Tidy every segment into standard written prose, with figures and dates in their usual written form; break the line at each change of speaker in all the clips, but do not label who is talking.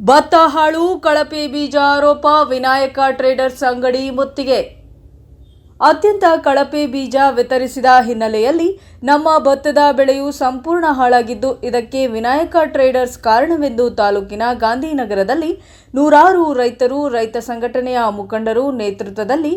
ಭತ್ತ ಹಾಳು, ಕಳಪೆ ಬೀಜ ಆರೋಪ, ವಿನಾಯಕ ಟ್ರೇಡರ್ಸ್ ಅಂಗಡಿ ಮುತ್ತಿಗೆ. ಅತ್ಯಂತ ಕಳಪೆ ಬೀಜ ವಿತರಿಸಿದ ಹಿನ್ನೆಲೆಯಲ್ಲಿ ನಮ್ಮ ಭತ್ತದ ಬೆಳೆಯು ಸಂಪೂರ್ಣ ಹಾಳಾಗಿದ್ದು, ಇದಕ್ಕೆ ವಿನಾಯಕ ಟ್ರೇಡರ್ಸ್ ಕಾರಣವೆಂದು ತಾಲೂಕಿನ ಗಾಂಧಿನಗರದಲ್ಲಿ ನೂರಾರು ರೈತರು, ರೈತ ಸಂಘಟನೆಯ ಮುಖಂಡರು ನೇತೃತ್ವದಲ್ಲಿ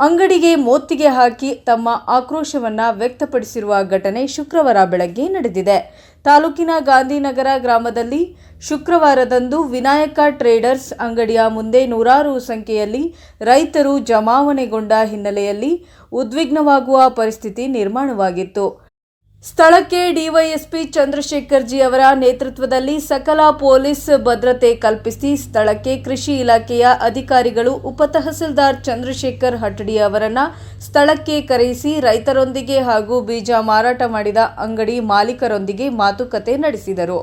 ಅಂಗಡಿಗೆ ಮೊತ್ತಿಗೆ ಹಾಕಿ ತಮ್ಮ ಆಕ್ರೋಶವನ್ನು ವ್ಯಕ್ತಪಡಿಸಿರುವ ಘಟನೆ ಶುಕ್ರವಾರ ಬೆಳಗ್ಗೆ ನಡೆದಿದೆ. ತಾಲೂಕಿನ ಗಾಂಧಿನಗರ ಗ್ರಾಮದಲ್ಲಿ ಶುಕ್ರವಾರದಂದು ವಿನಾಯಕ ಟ್ರೇಡರ್ಸ್ ಅಂಗಡಿಯ ಮುಂದೆ ನೂರಾರು ಸಂಖ್ಯೆಯಲ್ಲಿ ರೈತರು ಜಮಾವಣೆಗೊಂಡ ಹಿನ್ನೆಲೆಯಲ್ಲಿ ಉದ್ವಿಗ್ನವಾಗುವ ಪರಿಸ್ಥಿತಿ ನಿರ್ಮಾಣವಾಗಿತ್ತು. ಸ್ಥಳಕ್ಕೆ ಡಿವೈಎಸ್ಪಿ ಚಂದ್ರಶೇಖರ್ ಜಿ ಅವರ ನೇತೃತ್ವದಲ್ಲಿ ಸಕಲ ಪೊಲೀಸ್ ಭದ್ರತೆ ಕಲ್ಪಿಸಿ ಸ್ಥಳಕ್ಕೆ ಕೃಷಿ ಇಲಾಖೆಯ ಅಧಿಕಾರಿಗಳು ಉಪತಹಸೀಲ್ದಾರ್ ಚಂದ್ರಶೇಖರ್ ಹಟ್ಟಡಿ ಅವರನ್ನ ಸ್ಥಳಕ್ಕೆ ಕರೆಯಿಸಿ ರೈತರೊಂದಿಗೆ ಹಾಗೂ ಬೀಜ ಮಾರಾಟ ಮಾಡಿದ ಅಂಗಡಿ ಮಾಲೀಕರೊಂದಿಗೆ ಮಾತುಕತೆ ನಡೆಸಿದರು.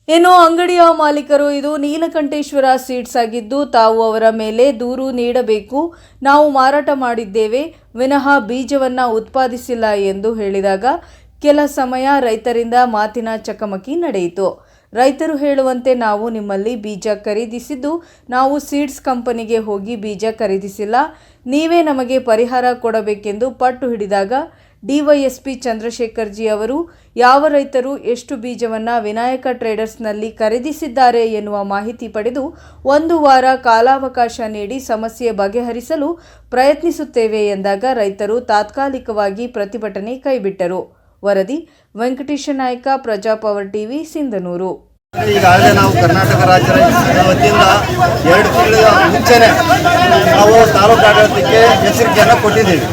ಇನ್ನು ಅಂಗಡಿಯ ಮಾಲೀಕರು ಇದು ನೀಲಕಂಠೇಶ್ವರ ಸೀಡ್ಸ್ ಆಗಿದ್ದು, ತಾವು ಅವರ ಮೇಲೆ ದೂರು ನೀಡಬೇಕು, ನಾವು ಮಾರಾಟ ಮಾಡಿದ್ದೇವೆ ವಿನಃ ಬೀಜವನ್ನು ಉತ್ಪಾದಿಸಿಲ್ಲ ಎಂದು ಹೇಳಿದಾಗ ಕೆಲ ಸಮಯ ರೈತರಿಂದ ಮಾತಿನ ಚಕಮಕಿ ನಡೆಯಿತು. ರೈತರು ಹೇಳುವಂತೆ ನಾವು ನಿಮ್ಮಲ್ಲಿ ಬೀಜ ಖರೀದಿಸಿದ್ದು, ನಾವು ಸೀಡ್ಸ್ ಕಂಪನಿಗೆ ಹೋಗಿ ಬೀಜ ಖರೀದಿಸಿಲ್ಲ, ನೀವೇ ನಮಗೆ ಪರಿಹಾರ ಕೊಡಬೇಕೆಂದು ಪಟ್ಟು ಹಿಡಿದಾಗ ಡಿವೈಎಸ್ಪಿ ಚಂದ್ರಶೇಖರ್ ಜಿ ಅವರು ಯಾವ ರೈತರು ಎಷ್ಟು ಬೀಜವನ್ನು ವಿನಾಯಕ ಟ್ರೇಡರ್ಸ್ನಲ್ಲಿ ಖರೀದಿಸಿದ್ದಾರೆ ಎನ್ನುವ ಮಾಹಿತಿ ಪಡೆದು 1 ವಾರ ಕಾಲಾವಕಾಶ ನೀಡಿ ಸಮಸ್ಯೆ ಬಗೆಹರಿಸಲು ಪ್ರಯತ್ನಿಸುತ್ತೇವೆ ಎಂದಾಗ ರೈತರು ತಾತ್ಕಾಲಿಕವಾಗಿ ಪ್ರತಿಭಟನೆ ಕೈಬಿಟ್ಟರು. ವರದಿ ವೆಂಕಟೇಶ ನಾಯ್ಕ, ಪ್ರಜಾಪವರ್ ಟಿವಿ, ಸಿಂಧನೂರು.
ಈಗಾಗಲೇ ನಾವು ಕರ್ನಾಟಕ ರಾಜ್ಯ ವತಿಯಿಂದ 2 ತಿಂಗಳ ಮುಂಚೆನೆ ನಾವು ತಾಲೂಕು ಆಡಳಿತಕ್ಕೆ ಎಚ್ಚರಿಕೆಯನ್ನು ಕೊಟ್ಟಿದ್ದೀವಿ.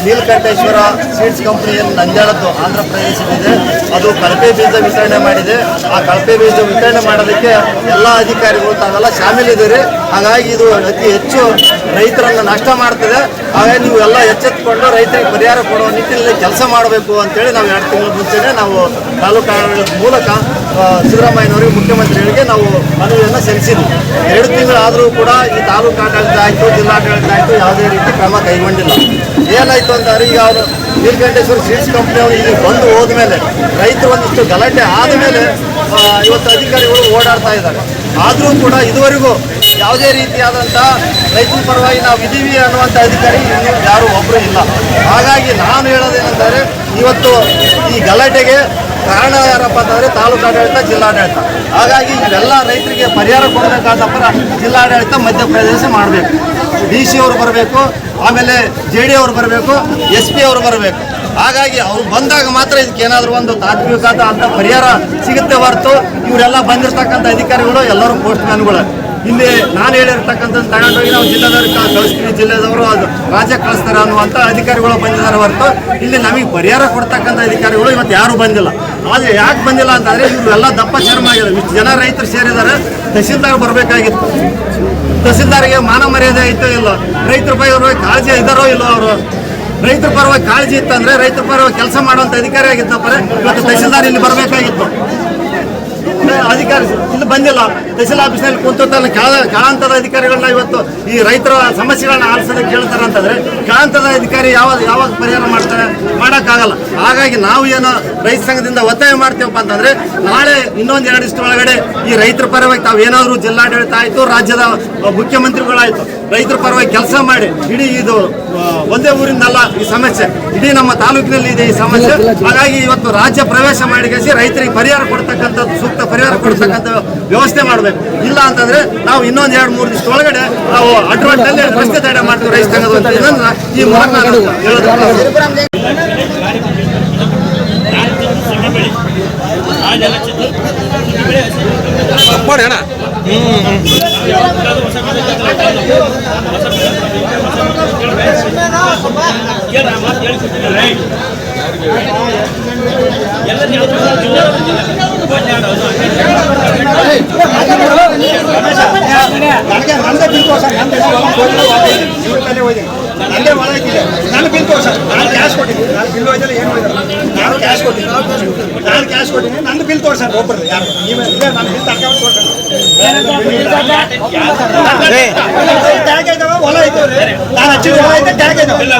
ನೀಲಕಂಠೇಶ್ವರ ಸೀಡ್ಸ್ ಕಂಪನಿಯನ್ನು ನಂಜಾಳದ್ದು ಆಂಧ್ರ ಪ್ರದೇಶವಿದೆ, ಅದು ಕಳಪೆ ಬೀಜ ವಿತರಣೆ ಮಾಡಿದೆ. ಆ ಕಳಪೆ ಬೀಜ ವಿತರಣೆ ಮಾಡೋದಕ್ಕೆ ಎಲ್ಲ ಅಧಿಕಾರಿಗಳು ತಾವೆಲ್ಲ ಶಾಮೀಲಿದ್ದೀರಿ. ಹಾಗಾಗಿ ಇದು ಅತಿ ಹೆಚ್ಚು ರೈತರನ್ನು ನಷ್ಟ ಮಾಡ್ತದೆ. ಹಾಗಾಗಿ ನೀವು ಎಲ್ಲ ಎಚ್ಚೆತ್ತುಕೊಂಡು ರೈತರಿಗೆ ಪರಿಹಾರ ಕೊಡುವ ನಿಟ್ಟಿನಲ್ಲಿ ಕೆಲಸ ಮಾಡಬೇಕು ಅಂತೇಳಿ ನಾವು 2 ತಿಂಗಳ ಮುಂಚೆನೆ ನಾವು ತಾಲೂಕು ಆಡಳಿತದ ಮೂಲಕ ಸಿದ್ದರಾಮಯ್ಯನವರಿಗೆ, ಮುಖ್ಯಮಂತ್ರಿಗಳಿಗೆ ನಾವು ಮನವಿಯನ್ನು ಸಲ್ಲಿಸಿದ್ವಿ. 2 ತಿಂಗಳಾದರೂ ಕೂಡ ಈ ತಾಲೂಕು ಆಡಳಿತ ಆಯಿತು, ಜಿಲ್ಲಾಡಳಿತ ಆಯಿತು, ಯಾವುದೇ ರೀತಿ ಕ್ರಮ ಕೈಗೊಂಡಿಲ್ಲ. ಏನಾಯಿತು ಅಂತಂದರೆ ಈಗ ಅವರು ನೀಲಕಂಠೇಶ್ವರ ಸೀಡ್ಸ್ ಕಂಪ್ನಿಯವರು ಇಲ್ಲಿ ಬಂದು ಹೋದ್ಮೇಲೆ ರೈತರು ಒಂದಿಷ್ಟು ಗಲಾಟೆ ಆದಮೇಲೆ ಇವತ್ತು ಅಧಿಕಾರಿಗಳು ಓಡಾಡ್ತಾ ಇದ್ದಾರೆ. ಆದರೂ ಕೂಡ ಇದುವರೆಗೂ ಯಾವುದೇ ರೀತಿಯಾದಂಥ ರೈತರ ಪರವಾಗಿ ನಾವು ಇದ್ದೀವಿ ಅನ್ನುವಂಥ ಅಧಿಕಾರಿ ಯಾರೂ ಒಬ್ಬರು ಇಲ್ಲ. ಹಾಗಾಗಿ ನಾನು ಹೇಳೋದೇನೆಂದರೆ, ಇವತ್ತು ಈ ಗಲಾಟೆಗೆ ಕಾರಣ ಯಾರಪ್ಪ ಅಂತಂದರೆ ತಾಲೂಕು ಆಡಳಿತ, ಜಿಲ್ಲಾಡಳಿತ. ಹಾಗಾಗಿ ಇವೆಲ್ಲ ರೈತರಿಗೆ ಪರಿಹಾರ ಕೊಡಬೇಕಾದ ಪರ ಜಿಲ್ಲಾಡಳಿತ ಮಧ್ಯಪ್ರದೇಶ ಮಾಡಬೇಕು. DC ಅವರು ಬರಬೇಕು, ಆಮೇಲೆ JD ಅವರು ಬರಬೇಕು, SP ಅವರು ಬರಬೇಕು. ಹಾಗಾಗಿ ಅವರು ಬಂದಾಗ ಮಾತ್ರ ಇದಕ್ಕೇನಾದರೂ ಒಂದು ತಾತ್ವಿಕವಾದ ಅಂತ ಪರಿಹಾರ ಸಿಗುತ್ತೆ ಹೊರತು ಇವರೆಲ್ಲ ಬಂದಿರತಕ್ಕಂಥ ಅಧಿಕಾರಿಗಳು ಎಲ್ಲರೂ ಪೋಸ್ಟ್ ಮ್ಯಾನ್ಗಳು. ಇಲ್ಲಿ ನಾನು ಹೇಳಿರ್ತಕ್ಕಂಥದ್ದು ತಗೊಂಡೋಗಿ ನಾವು ಜಿಲ್ಲೆದವ್ರಿಗೆ ಕಳಿಸ್ತೀವಿ, ಜಿಲ್ಲೆದವರು ಅದು ರಾಜ್ಯ ಕಳಿಸ್ತಾರೆ ಅನ್ನುವಂಥ ಅಧಿಕಾರಿಗಳು ಬಂದಿದ್ದಾರೆ ಹೊರತು ಇಲ್ಲಿ ನಮಗೆ ಪರಿಹಾರ ಕೊಡ್ತಕ್ಕಂಥ ಅಧಿಕಾರಿಗಳು ಇವತ್ತು ಯಾರೂ ಬಂದಿಲ್ಲ. ಆದರೆ ಯಾಕೆ ಬಂದಿಲ್ಲ ಅಂತಂದರೆ ಇವರೆಲ್ಲ ದಪ್ಪ ಚರ್ಮ ಆಗಿದೆ. ಇಷ್ಟು ಜನ ರೈತರು ಸೇರಿದ್ದಾರೆ. ತಹಸೀಲ್ದಾರ್ ಬರಬೇಕಾಗಿತ್ತು, ತಹಸೀಲ್ದಾರ್ಗೆ ಮಾನ ಮರ್ಯಾದೆ ಆಯಿತೋ ಇಲ್ಲ, ರೈತರ ಪರವಾಗಿ ಕಾಳಜಿ ಇದ್ದಾರೋ ಇಲ್ಲೋ, ಅವರು ರೈತರ ಪರವಾಗಿ ಕಾಳಜಿ ಇತ್ತಂದರೆ ರೈತರ ಪರವಾಗಿ ಕೆಲಸ ಮಾಡುವಂಥ ಅಧಿಕಾರಿ ಆಗಿತ್ತಪ್ಪ ಇವತ್ತು ತಹಸೀಲ್ದಾರ್ ಇಲ್ಲಿ ಬರಬೇಕಾಗಿತ್ತು. ಅಧಿಕಾರಿ ಇಲ್ಲಿ ಬಂದಿಲ್ಲ. ತಹಸೀಲ್ ಆಫೀಸ್ನಲ್ಲಿ ಕೂತಲ್ಲಿ ಕಾಳಾಂತದ ಅಧಿಕಾರಿಗಳನ್ನ ಇವತ್ತು ಈ ರೈತರ ಸಮಸ್ಯೆಗಳನ್ನ ಆಲಿಸೋದಕ್ಕೆ ಕೇಳ್ತಾರೆ ಅಂತಂದರೆ ಕಾಳಾಂತದ ಅಧಿಕಾರಿ ಯಾವಾಗ ಪರಿಹಾರ ಮಾಡ್ತಾರೆ? ಮಾಡೋಕ್ಕಾಗಲ್ಲ. ಹಾಗಾಗಿ ನಾವು ಏನು ರೈತ ಸಂಘದಿಂದ ಒತ್ತಾಯ ಮಾಡ್ತೀವಪ್ಪ ಅಂತಂದರೆ, ನಾಳೆ ಇನ್ನೊಂದು 2 ದಿವಸದೊಳಗಡೆ ಈ ರೈತರ ಪರವಾಗಿ ತಾವೇನಾದರೂ ಜಿಲ್ಲಾಡಳಿತ ಆಯಿತು, ರಾಜ್ಯದ ಮುಖ್ಯಮಂತ್ರಿಗಳಾಯಿತು, ರೈತರ ಪರವಾಗಿ ಕೆಲಸ ಮಾಡಿ ಇಡೀ ಇದು ಒಂದೇ ಊರಿಂದಲ್ಲ ಈ ಸಮಸ್ಯೆ, ಇಡೀ ನಮ್ಮ ತಾಲೂಕಿನಲ್ಲಿ ಇದೆ ಈ ಸಮಸ್ಯೆ. ಹಾಗಾಗಿ ಇವತ್ತು ರಾಜ್ಯ ಪ್ರವೇಶ ಮಾಡಿಸಿ ರೈತರಿಗೆ ಪರಿಹಾರ ಕೊಡ್ತಕ್ಕಂಥದ್ದು, ಸೂಕ್ತ ಪರಿಹಾರ ಕೊಡ್ತಕ್ಕಂಥ ವ್ಯವಸ್ಥೆ ಮಾಡಬೇಕು. ಇಲ್ಲ ಅಂತಂದ್ರೆ ನಾವು ಇನ್ನೊಂದು 2-3 ದಿವಸದೊಳಗಡೆ ನಾವು ಅಡ್ವಾನ್ಸ್ನಲ್ಲಿ ರಸ್ತೆ ತಡೆ ಮಾಡ್ತೀವಿ ರೈತ ಸಂಘದ ಈ ಮೂಲಕ ಹೇಳೋದು.
ನಂದೇ ಮಾಡಾಕಿಲ್ಲ, ನಾನು ಬಿಲ್ ತೋರ್ಸ, ನಾನು ಕ್ಯಾಶ್ ಕೊಟ್ಟಿದ್ದೀನಿ, ನಾನು ಬಿಲ್ ಹೋಯ್ತಲ್ಲ ಏನು ಹೋಯ್ತಲ್ಲ, ನಾನು ಕ್ಯಾಶ್ ಕೊಟ್ಟಿದ್ದೀನಿ, ನಂದು ಬಿಲ್ ತೋರ್ಸಂడి ಒಬ್ಬರು ಯಾರು ನೀವೇ ನಾನು ಬಿಲ್ ತರ್ಕೊಂಡು ತೋರ್ಸಂడి. ಟ್ಯಾಗ್ ಐತವ ಹೊಲ ಐತೆ, ನಾನು ಹಚ್ಚಿದ ಹೊಲ ಐತೆ, ಟ್ಯಾಗ್ ಐತವ ಅಲ್ಲ,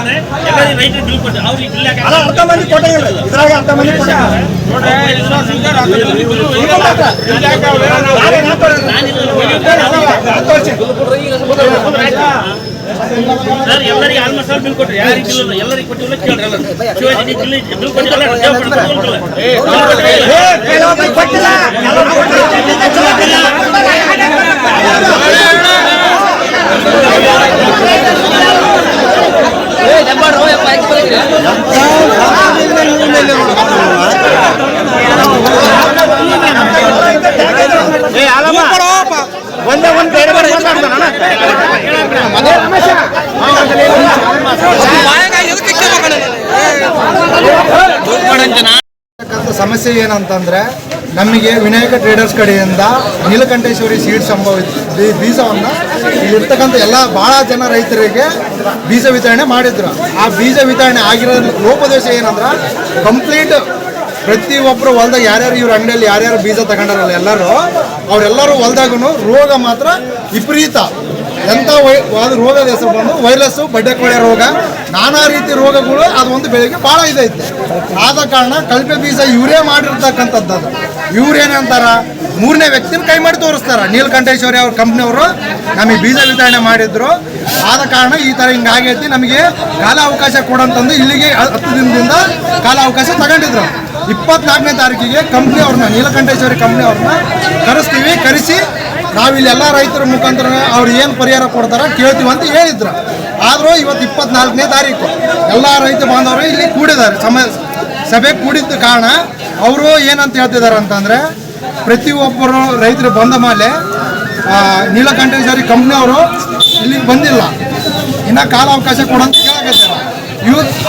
ಅರ್ಧ ಮಂದಿ ಕೊಟ್ಟಿಲ್ಲ ಇದ್ರಾಗ, ಅರ್ಧ ಮಂದಿ ಕೊಟ್ಟಿಲ್ಲ.
ಬಿಲ್ ಕೊಟ್ರಿ ಯಾರಿಗೆ ಬಿಲ್ ಎಲ್ಲರಿಗೆ ಕೊಟ್ಟಿಲ್ಲ ಕೇಳ್ರಿ ಎಲ್ಲರೂ ಶಿವಾಜಿ ನೀವು ಬಿಲ್ ಕೊಟ್ಟಿಲ್ಲ
ಒಂದೇ ಒಂದು ಬೇರೆ ಬೇರೆ
ಸಮಸ್ಯೆ ಏನಂತಂದ್ರೆ ನಮಗೆ ವಿನಾಯಕ ಟ್ರೇಡರ್ಸ್ ಕಡೆಯಿಂದ ನೀಲಕಂಠೇಶ್ವರಿ ಸೀಡ್ಸ್ ಬೀಜವನ್ನು ಇಲ್ಲಿರ್ತಕ್ಕಂಥ ಎಲ್ಲ ಭಾಳ ಜನ ರೈತರಿಗೆ ಬೀಜ ವಿತರಣೆ ಮಾಡಿದ್ರು. ಆ ಬೀಜ ವಿತರಣೆ ಆಗಿರೋ ಲೋಪದೋಷ ಏನಂದ್ರೆ ಕಂಪ್ಲೀಟ್ ಪ್ರತಿಯೊಬ್ಬರು ಹೊಲ್ದಾಗ ಯಾರ್ಯಾರು ಇವ್ರ ಅಂಗಡಿಯಲ್ಲಿ ಯಾರ್ಯಾರು ಬೀಜ ತಗೊಂಡಾರಲ್ಲ ಅವರೆಲ್ಲರೂ ಹೊಲ್ದಾಗೂ ರೋಗ ಮಾತ್ರ ವಿಪರೀತ ಎಂಥ ರೋಗದ ಹೆಸರು ಬಂದು ವೈರಸ್ಸು ಬಡ್ಡೆಕೊಳೆ ರೋಗ ನಾನಾ ರೀತಿ ರೋಗಗಳು ಅದು ಒಂದು ಬೆಳೆಗೆ ಭಾಳ ಇದೈತೆ. ಆದ ಕಾರಣ ಕಳಪೆ ಬೀಜ ಇವರೇ ಮಾಡಿರ್ತಕ್ಕಂಥದ್ದು. ಅದು ಇವ್ರು ಏನಂತಾರ ಮೂರನೇ ವ್ಯಕ್ತಿನ ಕೈ ಮಾಡಿ ತೋರಿಸ್ತಾರ. ನೀಲಕಂಠೇಶ್ವರಿ ಅವ್ರ ಕಂಪ್ನಿಯವರು ನಮಗೆ ಬೀಜ ವಿತರಣೆ ಮಾಡಿದ್ರು. ಆದ ಕಾರಣ ಈ ಥರ ಹಿಂಗಾಗೈತಿ, ನಮಗೆ ಕಾಲ ಅವಕಾಶ ಕೊಡಂತಂದು ಇಲ್ಲಿಗೆ 10 ದಿನದಿಂದ ಕಾಲ ಅವಕಾಶ ತಗೊಂಡಿದ್ರು. 24ನೇ ತಾರೀಕಿಗೆ ಕಂಪ್ನಿಯವ್ರನ್ನ ನೀಲಕಂಠೇಶ್ವರಿ ಕಂಪ್ನಿಯವ್ರನ್ನ ಕರೆಸಿ ನಾವಿಲ್ಲಿ ಎಲ್ಲ ರೈತರ ಮುಖಾಂತರ ಅವ್ರು ಏನು ಪರಿಹಾರ ಕೊಡ್ತಾರ ಕೇಳ್ತೀವಿ ಅಂತ ಹೇಳಿದ್ರು. ಆದರೂ ಇವತ್ತು 24ನೇ ತಾರೀಕು ಎಲ್ಲ ರೈತ ಬಾಂಧವರು ಇಲ್ಲಿ ಕೂಡಿದ್ದಾರೆ. ಸಭೆ ಕೂಡಿದ್ದ ಕಾರಣ ಅವರು ಏನಂತ ಹೇಳ್ತಿದ್ದಾರೆ ಅಂತಂದರೆ, ಪ್ರತಿಯೊಬ್ಬರು ರೈತರು ಬಂದ ಮೇಲೆ ನೀಲಕಂಠೇಶ್ವರಿ ಕಂಪ್ನಿಯವರು ಇಲ್ಲಿಗೆ ಬಂದಿಲ್ಲ, ಇನ್ನು ಕಾಲ ಅವಕಾಶ ಕೊಡಂತ ಕೇಳಕತ್ತಾರೆ.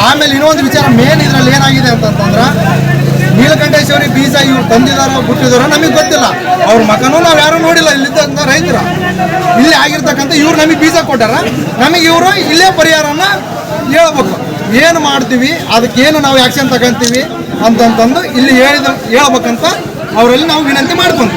ಆಮೇಲೆ ಇನ್ನೊಂದು ವಿಚಾರ ಮೇನ್ ಇದರಲ್ಲಿ ಏನಾಗಿದೆ ಅಂತಂದ್ರೆ, ನೀಲಕಂಠೇಶ್ವರಿ ಬೀಜ ಇವ್ರು ತಂದಿದಾರೋ ಬಿಟ್ಟಿದಾರೋ ನಮಗೆ ಗೊತ್ತಿಲ್ಲ. ಅವ್ರ ಮಗನೂ ನಾವು ಯಾರೂ ನೋಡಿಲ್ಲ. ಇಲ್ಲಿದ್ದ ರೈತರು ಇಲ್ಲಿ ಆಗಿರ್ತಕ್ಕಂಥ ಇವ್ರು ನಮಗೆ ಬೀಜ ಕೊಟ್ಟಾರ, ನಮಗೆ ಇವರು ಇಲ್ಲೇ ಪರಿಹಾರನ ಹೇಳ್ಬೇಕು. ಏನು ಮಾಡ್ತೀವಿ, ಅದಕ್ಕೇನು ನಾವು ಆ್ಯಕ್ಷನ್ ತಗೊಂತೀವಿ ಅಂತಂತಂದು ಇಲ್ಲಿ ಹೇಳ್ಬೇಕಂತ ಅವರಲ್ಲಿ ನಾವು ವಿನಂತಿ ಮಾಡ್ಕೊಂತೀವಿ.